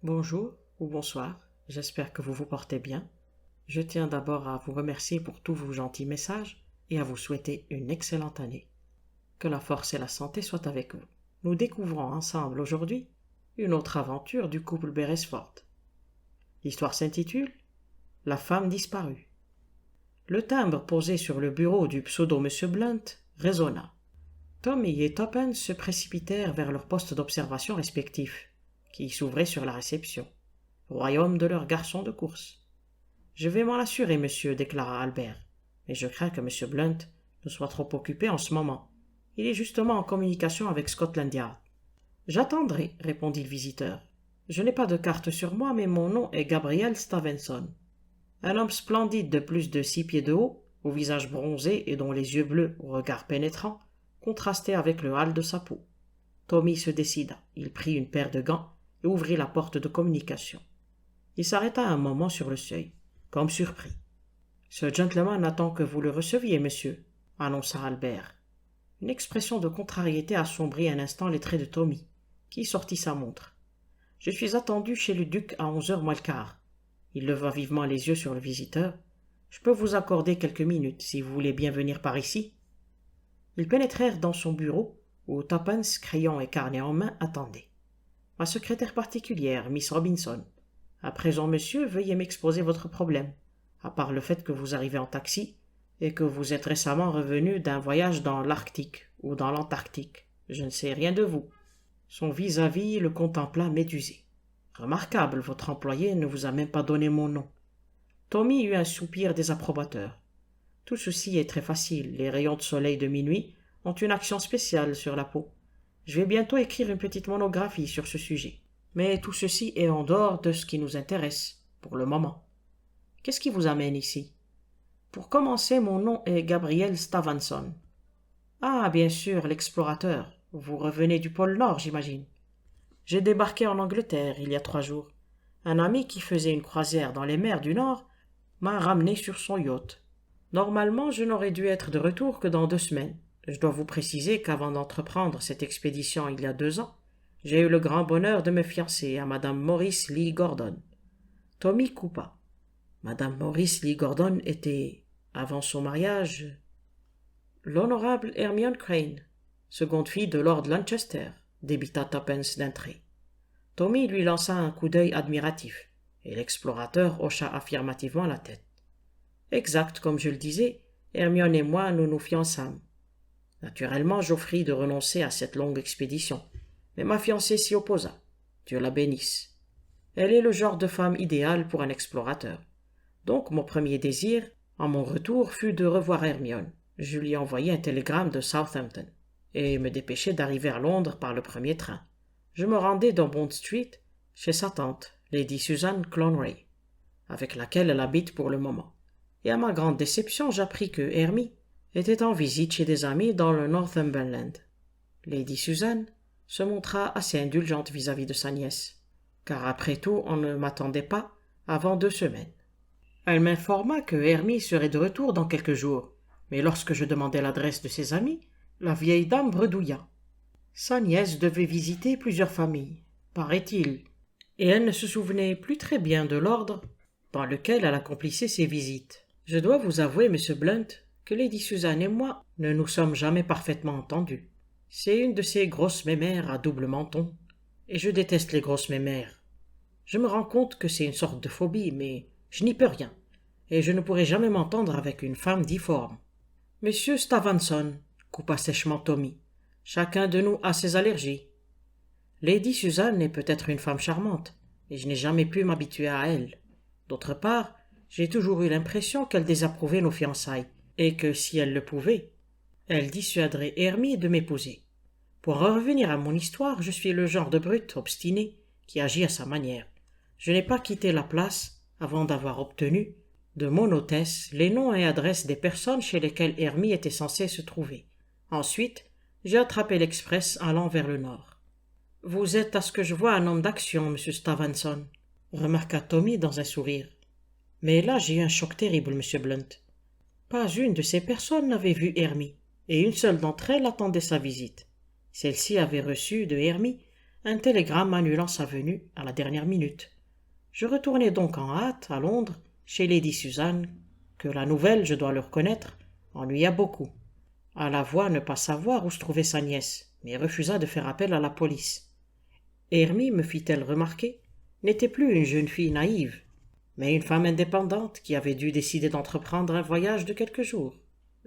Bonjour ou bonsoir, j'espère que vous vous portez bien. Je tiens d'abord à vous remercier pour tous vos gentils messages et à vous souhaiter une excellente année. Que la force et la santé soient avec vous. Nous découvrons ensemble aujourd'hui une autre aventure du couple Beresford. L'histoire s'intitule La femme disparue. Le timbre posé sur le bureau du pseudo Monsieur Blunt résonna. Tommy et Toppens se précipitèrent vers leurs postes d'observation respectifs, qui s'ouvraient sur la réception, royaume de leur garçon de course. « Je vais m'en assurer, monsieur, déclara Albert, mais je crains que monsieur Blunt ne soit trop occupé en ce moment. Il est justement en communication avec Scotland Yard. »« J'attendrai, répondit le visiteur. Je n'ai pas de carte sur moi, mais mon nom est Gabriel Stavenson. Un homme splendide de plus de 6 pieds de haut, au visage bronzé et dont les yeux bleus au regard pénétrant contrastaient avec le hâle de sa peau. Tommy se décida. Il prit une paire de gants et ouvrit la porte de communication. Il s'arrêta un moment sur le seuil, comme surpris. « Ce gentleman attend que vous le receviez, monsieur, » annonça Albert. Une expression de contrariété assombrit un instant les traits de Tommy, qui sortit sa montre. « Je suis attendu chez le duc à 11h moins le quart. » Il leva vivement les yeux sur le visiteur. « Je peux vous accorder quelques minutes, si vous voulez bien venir par ici. » Ils pénétrèrent dans son bureau, où Toppens, crayon et carnet en main, attendait. « Ma secrétaire particulière, Miss Robinson. À présent, monsieur, veuillez m'exposer votre problème, à part le fait que vous arrivez en taxi et que vous êtes récemment revenu d'un voyage dans l'Arctique ou dans l'Antarctique. Je ne sais rien de vous. » Son vis-à-vis le contempla médusé. « Remarquable, votre employé ne vous a même pas donné mon nom. » Tommy eut un soupir désapprobateur. « Tout ceci est très facile. Les rayons de soleil de minuit ont une action spéciale sur la peau. Je vais bientôt écrire une petite monographie sur ce sujet. Mais tout ceci est en dehors de ce qui nous intéresse, pour le moment. Qu'est-ce qui vous amène ici? Pour commencer, mon nom est Gabriel Stavenson. Ah, bien sûr, l'explorateur. Vous revenez du pôle Nord, j'imagine. J'ai débarqué en Angleterre il y a 3 jours. Un ami qui faisait une croisière dans les mers du Nord m'a ramené sur son yacht. Normalement, je n'aurais dû être de retour que dans 2 semaines. Je dois vous préciser qu'avant d'entreprendre cette expédition il y a 2 ans, j'ai eu le grand bonheur de me fiancer à Madame Maurice Lee Gordon. Tommy coupa. Madame Maurice Lee Gordon était, avant son mariage, l'honorable Hermione Crane, seconde fille de Lord Lanchester, débita Toppens d'un trait. Tommy lui lança un coup d'œil admiratif, et l'explorateur hocha affirmativement la tête. Exact, comme je le disais, Hermione et moi nous nous fiançâmes. Naturellement, j'offris de renoncer à cette longue expédition, mais ma fiancée s'y opposa. Dieu la bénisse. Elle est le genre de femme idéale pour un explorateur. Donc mon premier désir, en mon retour, fut de revoir Hermione. Je lui ai envoyé un télégramme de Southampton, et me dépêchai d'arriver à Londres par le premier train. Je me rendais dans Bond Street, chez sa tante, Lady Susan Clonray, avec laquelle elle habite pour le moment. Et à ma grande déception, j'appris que Hermie était en visite chez des amis dans le Northumberland. Lady Susan se montra assez indulgente vis-à-vis de sa nièce, car après tout on ne m'attendait pas avant 2 semaines. Elle m'informa que Hermie serait de retour dans quelques jours, mais lorsque je demandai l'adresse de ses amis, la vieille dame bredouilla. Sa nièce devait visiter plusieurs familles, paraît-il, et elle ne se souvenait plus très bien de l'ordre dans lequel elle accomplissait ses visites. Je dois vous avouer, monsieur Blunt, que Lady Susan et moi ne nous sommes jamais parfaitement entendus. C'est une de ces grosses mémères à double menton, et je déteste les grosses mémères. Je me rends compte que c'est une sorte de phobie, mais je n'y peux rien, et je ne pourrai jamais m'entendre avec une femme difforme. « Monsieur Stavenson, » coupa sèchement Tommy, « chacun de nous a ses allergies. Lady Susan est peut-être une femme charmante, et je n'ai jamais pu m'habituer à elle. D'autre part, j'ai toujours eu l'impression qu'elle désapprouvait nos fiançailles, et que si elle le pouvait, elle dissuaderait Hermie de m'épouser. Pour en revenir à mon histoire, je suis le genre de brute obstiné qui agit à sa manière. Je n'ai pas quitté la place avant d'avoir obtenu de mon hôtesse les noms et adresses des personnes chez lesquelles Hermie était censée se trouver. Ensuite, j'ai attrapé l'express allant vers le nord. « Vous êtes à ce que je vois un homme d'action, monsieur Stavenson, » remarqua Tommy dans un sourire. Mais là j'ai eu un choc terrible, monsieur Blunt. Pas une de ces personnes n'avait vu Hermie, et une seule d'entre elles attendait sa visite. Celle-ci avait reçu de Hermie un télégramme annulant sa venue à la dernière minute. Je retournai donc en hâte à Londres, chez Lady Susan, que la nouvelle, je dois le reconnaître, ennuya beaucoup. À la voix ne pas savoir où se trouvait sa nièce, mais refusa de faire appel à la police. Hermie, me fit-elle remarquer, n'était plus une jeune fille naïve, mais une femme indépendante qui avait dû décider d'entreprendre un voyage de quelques jours.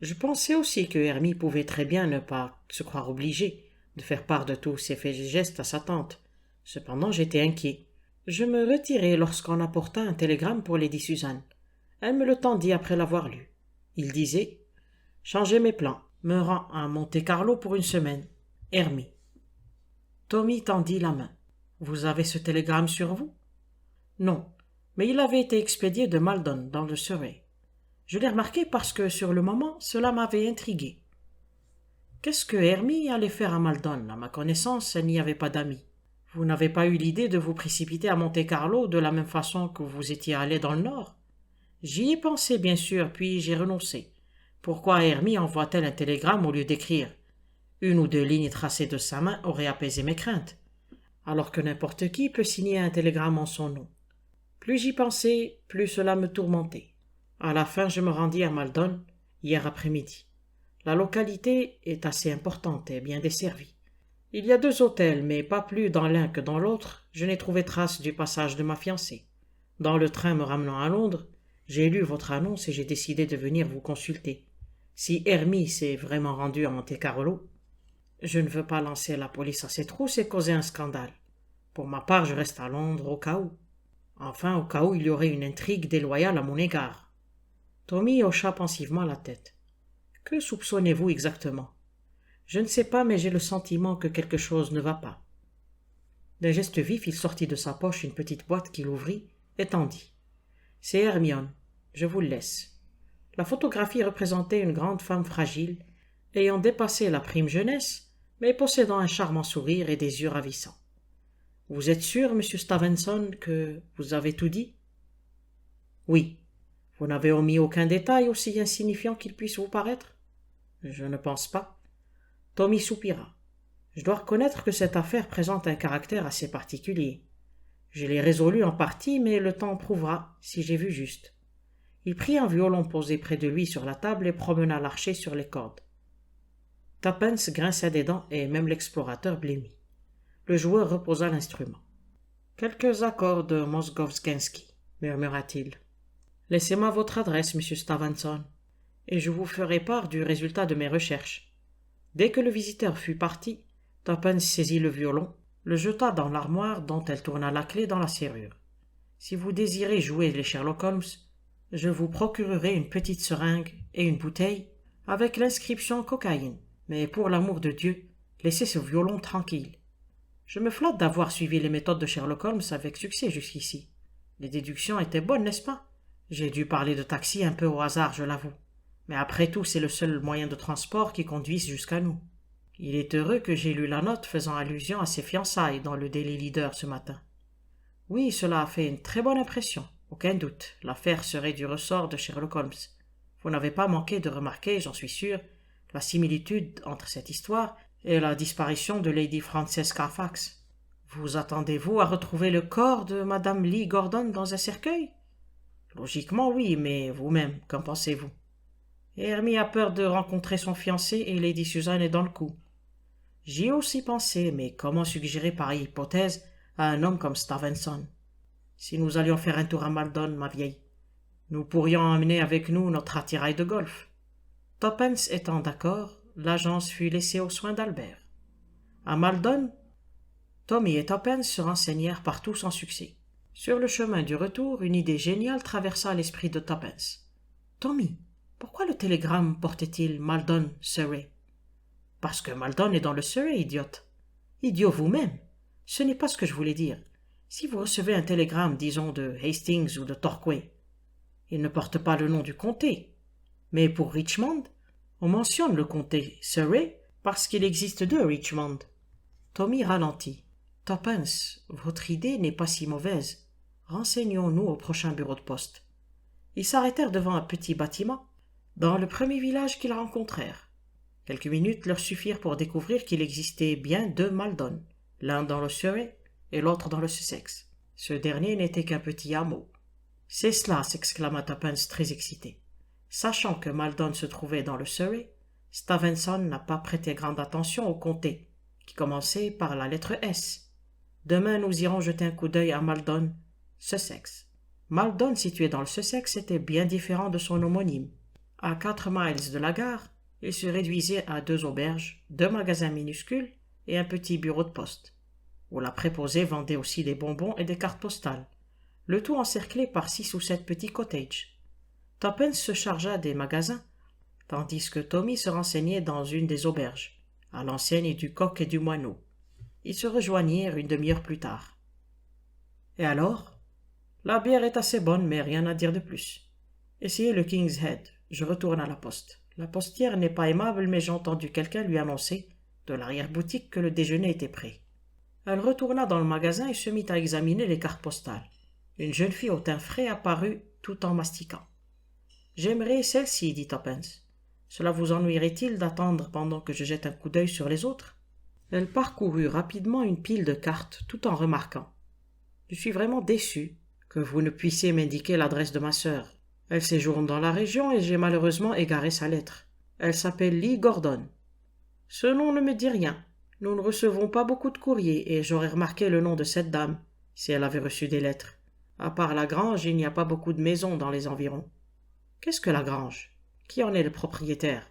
Je pensais aussi que Hermie pouvait très bien ne pas se croire obligée de faire part de tous ses faits et gestes à sa tante. Cependant, j'étais inquiet. Je me retirai lorsqu'on apporta un télégramme pour Lady Susan. Elle me le tendit après l'avoir lu. Il disait « Changez mes plans, me rends à Monte-Carlo pour une semaine. Hermie. » Tommy tendit la main. « Vous avez ce télégramme sur vous ?»« Non, mais il avait été expédié de Maldon, dans le Surrey. Je l'ai remarqué parce que, sur le moment, cela m'avait intrigué. Qu'est-ce que Hermie allait faire à Maldon? À ma connaissance, elle n'y avait pas d'amis. Vous n'avez pas eu l'idée de vous précipiter à Monte-Carlo de la même façon que vous étiez allé dans le Nord? J'y ai pensé, bien sûr, puis j'ai renoncé. Pourquoi Hermie envoie-t-elle un télégramme au lieu d'écrire? Une ou deux lignes tracées de sa main auraient apaisé mes craintes, alors que n'importe qui peut signer un télégramme en son nom. Plus j'y pensais, plus cela me tourmentait. À la fin, je me rendis à Maldon, hier après-midi. La localité est assez importante et bien desservie. Il y a 2 hôtels, mais pas plus dans l'un que dans l'autre, je n'ai trouvé trace du passage de ma fiancée. Dans le train me ramenant à Londres, j'ai lu votre annonce et j'ai décidé de venir vous consulter. Si Hermie s'est vraiment rendue à Monte-Carlo, je ne veux pas lancer la police à ses trousses et causer un scandale. Pour ma part, je reste à Londres au cas où. Enfin, au cas où il y aurait une intrigue déloyale à mon égard. Tommy hocha pensivement la tête. Que soupçonnez-vous exactement? Je ne sais pas, mais j'ai le sentiment que quelque chose ne va pas. D'un geste vif, il sortit de sa poche une petite boîte qu'il ouvrit et tendit. C'est Hermione. Je vous le laisse. La photographie représentait une grande femme fragile, ayant dépassé la prime jeunesse, mais possédant un charmant sourire et des yeux ravissants. Vous êtes sûr, monsieur Stevenson, que vous avez tout dit? Oui. Vous n'avez omis aucun détail aussi insignifiant qu'il puisse vous paraître? Je ne pense pas. Tommy soupira. Je dois reconnaître que cette affaire présente un caractère assez particulier. Je l'ai résolue en partie, mais le temps prouvera si j'ai vu juste. Il prit un violon posé près de lui sur la table et promena l'archet sur les cordes. Tuppence grinça des dents et même l'explorateur blêmit. Le joueur reposa l'instrument. « Quelques accords de Mosgovsky, murmura-t-il. « Laissez-moi votre adresse, monsieur Stevenson, et je vous ferai part du résultat de mes recherches. » Dès que le visiteur fut parti, Tuppence saisit le violon, le jeta dans l'armoire dont elle tourna la clé dans la serrure. « Si vous désirez jouer les Sherlock Holmes, je vous procurerai une petite seringue et une bouteille avec l'inscription cocaïne, mais pour l'amour de Dieu, laissez ce violon tranquille. Je me flatte d'avoir suivi les méthodes de Sherlock Holmes avec succès jusqu'ici. Les déductions étaient bonnes, n'est-ce pas? J'ai dû parler de taxi un peu au hasard, je l'avoue. Mais après tout, c'est le seul moyen de transport qui conduise jusqu'à nous. Il est heureux que j'ai lu la note faisant allusion à ses fiançailles dans le Daily Leader ce matin. Oui, cela a fait une très bonne impression. Aucun doute, l'affaire serait du ressort de Sherlock Holmes. Vous n'avez pas manqué de remarquer, j'en suis sûr, la similitude entre cette histoire et la disparition de Lady Frances Carfax. Vous attendez-vous à retrouver le corps de Madame Lee Gordon dans un cercueil? Logiquement, oui, mais vous-même, qu'en pensez-vous? Hermie a peur de rencontrer son fiancé et Lady Susan est dans le coup. J'y ai aussi pensé, mais comment suggérer pareille hypothèse à un homme comme Stevenson? Si nous allions faire un tour à Maldon, ma vieille, nous pourrions emmener avec nous notre attirail de golf. Tuppence étant d'accord, l'agence fut laissée aux soins d'Albert. À Maldon, Tommy et Tuppence se renseignèrent partout sans succès. Sur le chemin du retour, une idée géniale traversa l'esprit de Tuppence. « Tommy, pourquoi le télégramme portait-il Maldon, Surrey ?»« Parce que Maldon est dans le Surrey, idiote. »« Idiot vous-même. Ce n'est pas ce que je voulais dire. Si vous recevez un télégramme, disons, de Hastings ou de Torquay, il ne porte pas le nom du comté. Mais pour Richmond, on mentionne le comté Surrey parce qu'il existe 2 Richmond. » Tommy ralentit. « Tuppence, votre idée n'est pas si mauvaise. Renseignons-nous au prochain bureau de poste. » Ils s'arrêtèrent devant un petit bâtiment, dans le premier village qu'ils rencontrèrent. Quelques minutes leur suffirent pour découvrir qu'il existait bien 2 Maldon, l'un dans le Surrey et l'autre dans le Sussex. Ce dernier n'était qu'un petit hameau. C'est cela, s'exclama Tuppence très excité. Sachant que Maldon se trouvait dans le Surrey, Stevenson n'a pas prêté grande attention au comté, qui commençait par la lettre S. Demain, nous irons jeter un coup d'œil à Maldon, Sussex. Maldon, situé dans le Sussex, était bien différent de son homonyme. À 4 miles de la gare, il se réduisait à 2 auberges, 2 magasins minuscules et un petit bureau de poste, où la préposée vendait aussi des bonbons et des cartes postales, le tout encerclé par 6 ou 7 petits cottages. Tuppence se chargea des magasins, tandis que Tommy se renseignait dans une des auberges, à l'enseigne du Coq et du Moineau. Ils se rejoignirent une demi-heure plus tard. « Et alors ?»« La bière est assez bonne, mais rien à dire de plus. Essayez le King's Head. Je retourne à la poste. La postière n'est pas aimable, mais j'ai entendu quelqu'un lui annoncer, de l'arrière-boutique, que le déjeuner était prêt. » Elle retourna dans le magasin et se mit à examiner les cartes postales. Une jeune fille au teint frais apparut tout en mastiquant. « J'aimerais celle-ci, dit Tuppence. Cela vous ennuierait-il d'attendre pendant que je jette un coup d'œil sur les autres ?» Elle parcourut rapidement une pile de cartes tout en remarquant. « Je suis vraiment déçu que vous ne puissiez m'indiquer l'adresse de ma sœur. Elle séjourne dans la région et j'ai malheureusement égaré sa lettre. Elle s'appelle Lee Gordon. Ce nom ne me dit rien. Nous ne recevons pas beaucoup de courriers et j'aurais remarqué le nom de cette dame si elle avait reçu des lettres. À part la grange, il n'y a pas beaucoup de maisons dans les environs. » « Qu'est-ce que la grange? Qui en est le propriétaire? » ?»«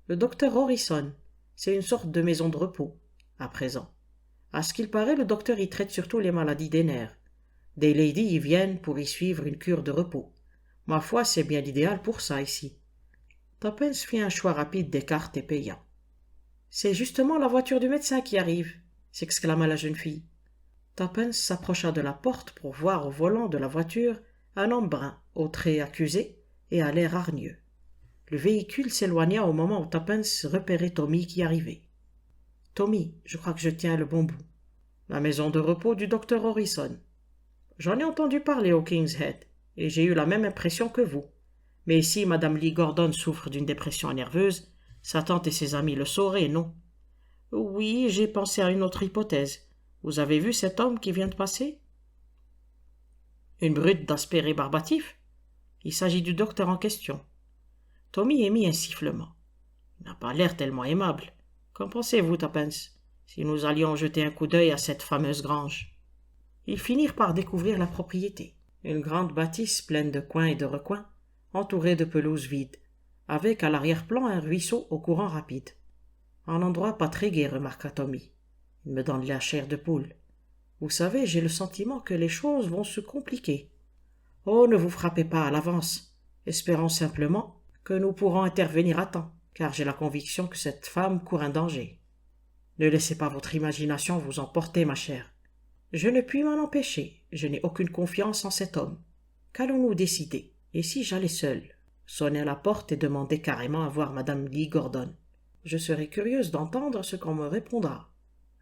Le docteur Horrison. C'est une sorte de maison de repos, à présent. À ce qu'il paraît, le docteur y traite surtout les maladies des nerfs. Des ladies y viennent pour y suivre une cure de repos. Ma foi, c'est bien l'idéal pour ça ici. » Tuppence fit un choix rapide des cartes et paya. « C'est justement la voiture du médecin qui arrive, » s'exclama la jeune fille. Tuppence s'approcha de la porte pour voir au volant de la voiture un homme brun, aux traits accusés et à l'air hargneux. Le véhicule s'éloigna au moment où Tuppence repérait Tommy qui arrivait. « Tommy, je crois que je tiens le bon bout. La maison de repos du docteur Horrison. J'en ai entendu parler au King's Head, et j'ai eu la même impression que vous. Mais si Madame Lee Gordon souffre d'une dépression nerveuse, sa tante et ses amis le sauraient, non? Oui, j'ai pensé à une autre hypothèse. Vous avez vu cet homme qui vient de passer? Une brute d'aspect rébarbatif? Il s'agit du docteur en question. » Tommy émit un sifflement. Il n'a pas l'air tellement aimable. Qu'en pensez-vous, Tuppence, si nous allions jeter un coup d'œil à cette fameuse grange? Ils finirent par découvrir la propriété. Une grande bâtisse pleine de coins et de recoins, entourée de pelouses vides, avec à l'arrière-plan un ruisseau au courant rapide. Un endroit pas très gai, remarqua Tommy. Il me donne la chair de poule. Vous savez, j'ai le sentiment que les choses vont se compliquer. Oh, ne vous frappez pas à l'avance. Espérons simplement que nous pourrons intervenir à temps, car j'ai la conviction que cette femme court un danger. Ne laissez pas votre imagination vous emporter, ma chère. Je ne puis m'en empêcher, je n'ai aucune confiance en cet homme. Qu'allons-nous décider? Et si j'allais seul, sonner à la porte et demander carrément à voir Madame Lee Gordon? Je serais curieuse d'entendre ce qu'on me répondra.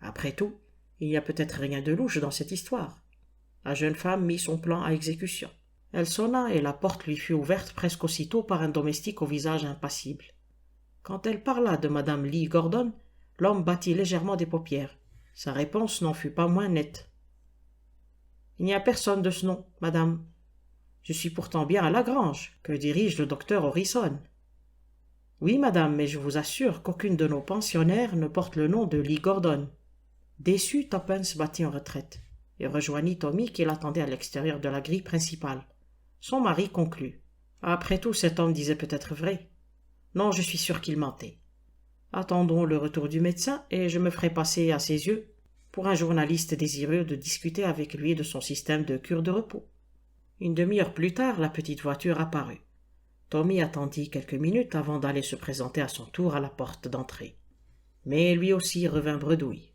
Après tout, il n'y a peut-être rien de louche dans cette histoire. La jeune femme mit son plan à exécution. Elle sonna et la porte lui fut ouverte presque aussitôt par un domestique au visage impassible. Quand elle parla de Madame Lee Gordon, l'homme battit légèrement des paupières. Sa réponse n'en fut pas moins nette. « Il n'y a personne de ce nom, madame. Je suis pourtant bien à la grange, que dirige le docteur Horrison. »« Oui, madame, mais je vous assure qu'aucune de nos pensionnaires ne porte le nom de Lee Gordon. » Déçu, Tuppence battit en retraite et rejoignit Tommy qui l'attendait à l'extérieur de la grille principale. Son mari conclut. Après tout, cet homme disait peut-être vrai. Non, je suis sûr qu'il mentait. Attendons le retour du médecin et je me ferai passer à ses yeux pour un journaliste désireux de discuter avec lui de son système de cure de repos. Une demi-heure plus tard, la petite voiture apparut. Tommy attendit quelques minutes avant d'aller se présenter à son tour à la porte d'entrée. Mais lui aussi revint bredouille.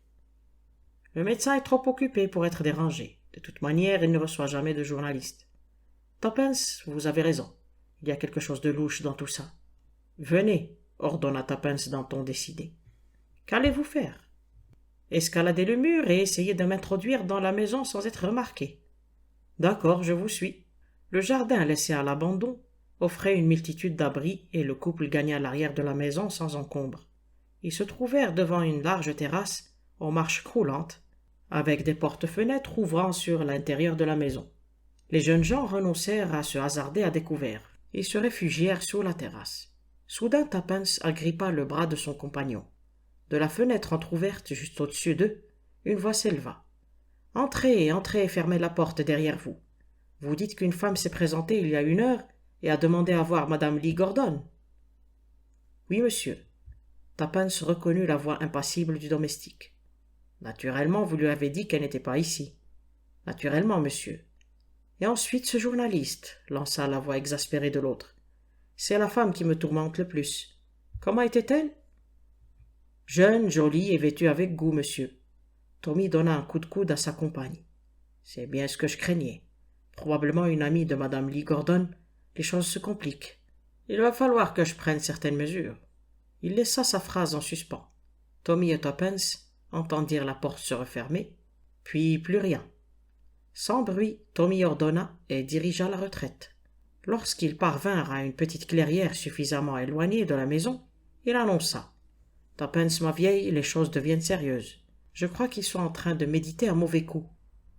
Le médecin est trop occupé pour être dérangé. De toute manière, il ne reçoit jamais de journalistes. Tuppence, vous avez raison. Il y a quelque chose de louche dans tout ça. Venez, ordonna Tuppence d'un ton décidé. Qu'allez-vous faire? Escalader le mur et essayer de m'introduire dans la maison sans être remarqué. D'accord, je vous suis. Le jardin laissé à l'abandon offrait une multitude d'abris et le couple gagna l'arrière de la maison sans encombre. Ils se trouvèrent devant une large terrasse aux marches croulantes avec des portes-fenêtres ouvrant sur l'intérieur de la maison. Les jeunes gens renoncèrent à se hasarder à découvert. Ils se réfugièrent sur la terrasse. Soudain, Tuppence agrippa le bras de son compagnon. De la fenêtre entr'ouverte juste au-dessus d'eux, une voix s'éleva. « Entrez, entrez et fermez la porte derrière vous. Vous dites qu'une femme s'est présentée il y a 1 heure et a demandé à voir Madame Lee Gordon. »« Oui, monsieur. » Tuppence reconnut la voix impassible du domestique. « Naturellement, vous lui avez dit qu'elle n'était pas ici. »« Naturellement, monsieur. » Et ensuite ce journaliste, lança la voix exaspérée de l'autre. « C'est la femme qui me tourmente le plus. Comment était-elle ?»« Jeune, jolie et vêtue avec goût, monsieur. » Tommy donna un coup de coude à sa compagne. « C'est bien ce que je craignais. Probablement une amie de Madame Lee Gordon. Les choses se compliquent. Il va falloir que je prenne certaines mesures. » Il laissa sa phrase en suspens. Tommy et Tuppence entendirent la porte se refermer, puis plus rien. Sans bruit, Tommy ordonna et dirigea la retraite. Lorsqu'ils parvinrent à une petite clairière suffisamment éloignée de la maison, il annonça. « Tuppence, ma vieille, les choses deviennent sérieuses. Je crois qu'ils sont en train de méditer un mauvais coup.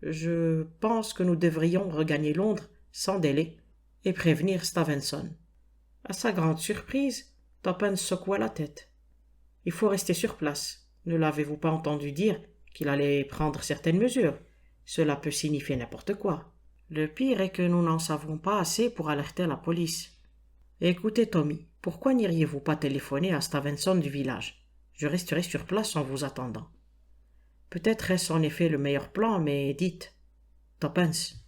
Je pense que nous devrions regagner Londres sans délai et prévenir Stevenson. » À sa grande surprise, Tuppence secoua la tête. « Il faut rester sur place. Ne l'avez-vous pas entendu dire qu'il allait prendre certaines mesures ? Cela peut signifier n'importe quoi. Le pire est que nous n'en savons pas assez pour alerter la police. Écoutez, Tommy, pourquoi n'iriez-vous pas téléphoner à Stevenson du village ? Je resterai sur place en vous attendant. » Peut-être est-ce en effet le meilleur plan, mais dites. Tuppence.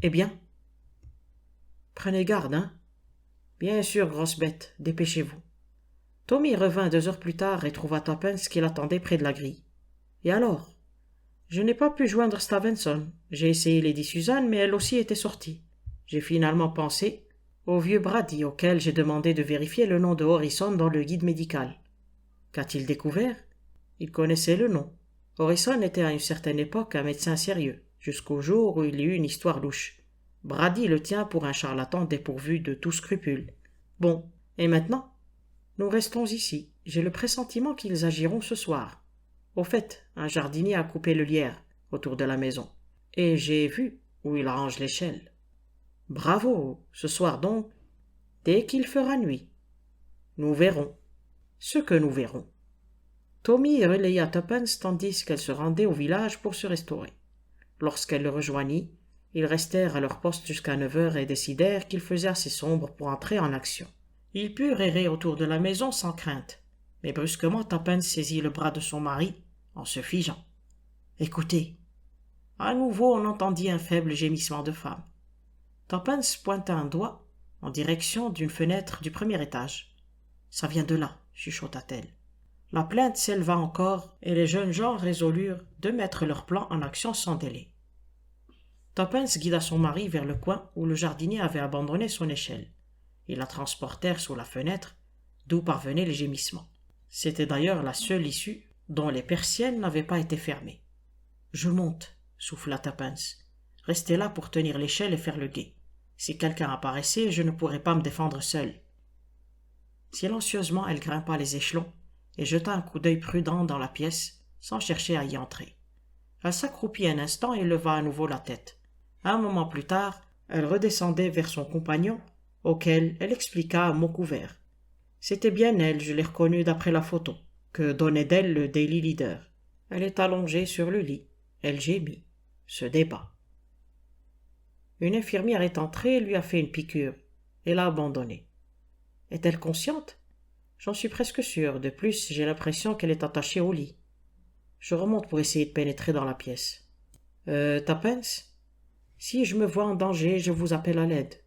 Eh bien ? Prenez garde, hein ? Bien sûr, grosse bête, dépêchez-vous. Tommy revint 2 heures plus tard et trouva Tuppence qui l'attendait près de la grille. Et alors ? Je n'ai pas pu joindre Stevenson. J'ai essayé Lady Susan, mais elle aussi était sortie. J'ai finalement pensé au vieux Brady, auquel j'ai demandé de vérifier le nom de Harrison dans le guide médical. Qu'a-t-il découvert ? Il connaissait le nom. Harrison était à une certaine époque un médecin sérieux, jusqu'au jour où il y eut une histoire louche. Brady le tient pour un charlatan dépourvu de tout scrupule. Bon, et maintenant ? Nous restons ici. J'ai le pressentiment qu'ils agiront ce soir. Au fait, un jardinier a coupé le lierre autour de la maison, et j'ai vu où il range l'échelle. Bravo, ce soir donc, dès qu'il fera nuit. Nous verrons ce que nous verrons. Tommy relaya Tuppence tandis qu'elle se rendait au village pour se restaurer. Lorsqu'elle le rejoignit, ils restèrent à leur poste jusqu'à 9 heures et décidèrent qu'il faisait assez sombre pour entrer en action. Ils purent errer autour de la maison sans crainte, mais brusquement Tuppence saisit le bras de son mari en se figeant. « Écoutez !» À nouveau on entendit un faible gémissement de femme. Tuppence pointa un doigt en direction d'une fenêtre du premier étage. « Ça vient de là, » chuchota-t-elle. La plainte s'éleva encore et les jeunes gens résolurent de mettre leur plan en action sans délai. Tuppence guida son mari vers le coin où le jardinier avait abandonné son échelle. Ils la transportèrent sous la fenêtre, d'où parvenaient les gémissements. C'était d'ailleurs la seule issue dont les persiennes n'avaient pas été fermées. « Je monte » souffla Tuppence. « Restez là pour tenir l'échelle et faire le guet. Si quelqu'un apparaissait, je ne pourrais pas me défendre seule. » Silencieusement, elle grimpa les échelons et jeta un coup d'œil prudent dans la pièce, sans chercher à y entrer. Elle s'accroupit un instant et leva à nouveau la tête. Un moment plus tard, elle redescendait vers son compagnon, auquel elle expliqua à mots couverts. C'était bien elle, je l'ai reconnue d'après la photo, que donnait d'elle le Daily Leader. Elle est allongée sur le lit. Elle gémit, se débat. Une infirmière est entrée et lui a fait une piqûre. Et l'a abandonnée. Est-elle consciente ? J'en suis presque sûr. De plus, j'ai l'impression qu'elle est attachée au lit. Je remonte pour essayer de pénétrer dans la pièce. Tuppence ? Si je me vois en danger, je vous appelle à l'aide.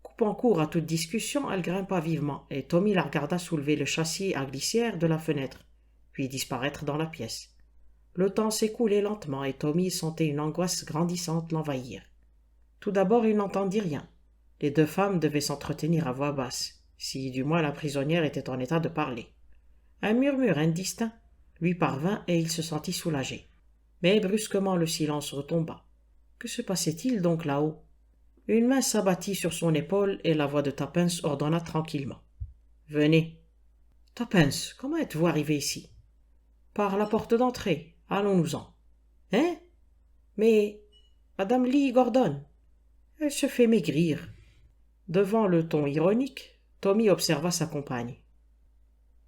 Coupant court à toute discussion, elle grimpa vivement, et Tommy la regarda soulever le châssis à glissière de la fenêtre, puis disparaître dans la pièce. Le temps s'écoulait lentement, et Tommy sentait une angoisse grandissante l'envahir. Tout d'abord, il n'entendit rien. Les 2 femmes devaient s'entretenir à voix basse, si du moins la prisonnière était en état de parler. Un murmure indistinct lui parvint et il se sentit soulagé. Mais brusquement le silence retomba. Que se passait-il donc là-haut ? Une main s'abattit sur son épaule et la voix de Tuppence ordonna tranquillement. « Venez. »« Tuppence, comment êtes-vous arrivé ici ?»« Par la porte d'entrée, Allons-nous-en. Hein? Mais Madame Lee Gordon, elle se fait maigrir. Devant le ton ironique, Tommy observa sa compagne.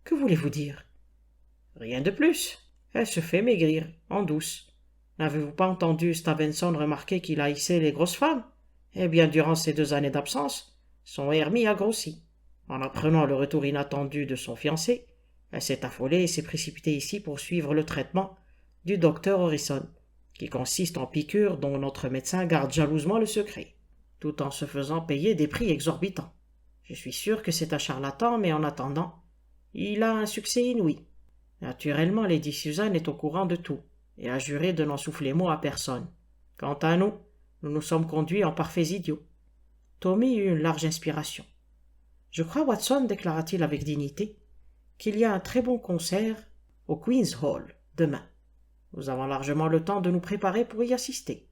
Que voulez-vous dire? Rien de plus. Elle se fait maigrir, en douce. N'avez-vous pas entendu Stevenson remarquer qu'il haïssait les grosses femmes? Eh bien, durant ces 2 années d'absence, son hermie a grossi. En apprenant le retour inattendu de son fiancé, elle s'est affolée et s'est précipitée ici pour suivre le traitement du docteur Harrison, qui consiste en piqûres dont notre médecin garde jalousement le secret, tout en se faisant payer des prix exorbitants. Je suis sûr que c'est un charlatan, mais en attendant, il a un succès inouï. Naturellement, Lady Susan est au courant de tout, et a juré de n'en souffler mot à personne. Quant à nous, nous nous sommes conduits en parfaits idiots. Tommy eut une large inspiration. Je crois, Watson, déclara-t-il avec dignité, qu'il y a un très bon concert au Queen's Hall demain. Nous avons largement le temps de nous préparer pour y assister.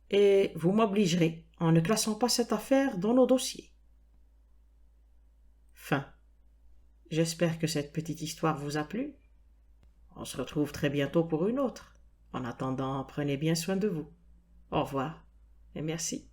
Et vous m'obligerez en ne classant pas cette affaire dans nos dossiers. Fin. J'espère que cette petite histoire vous a plu. On se retrouve très bientôt pour une autre. En attendant, prenez bien soin de vous. Au revoir et merci.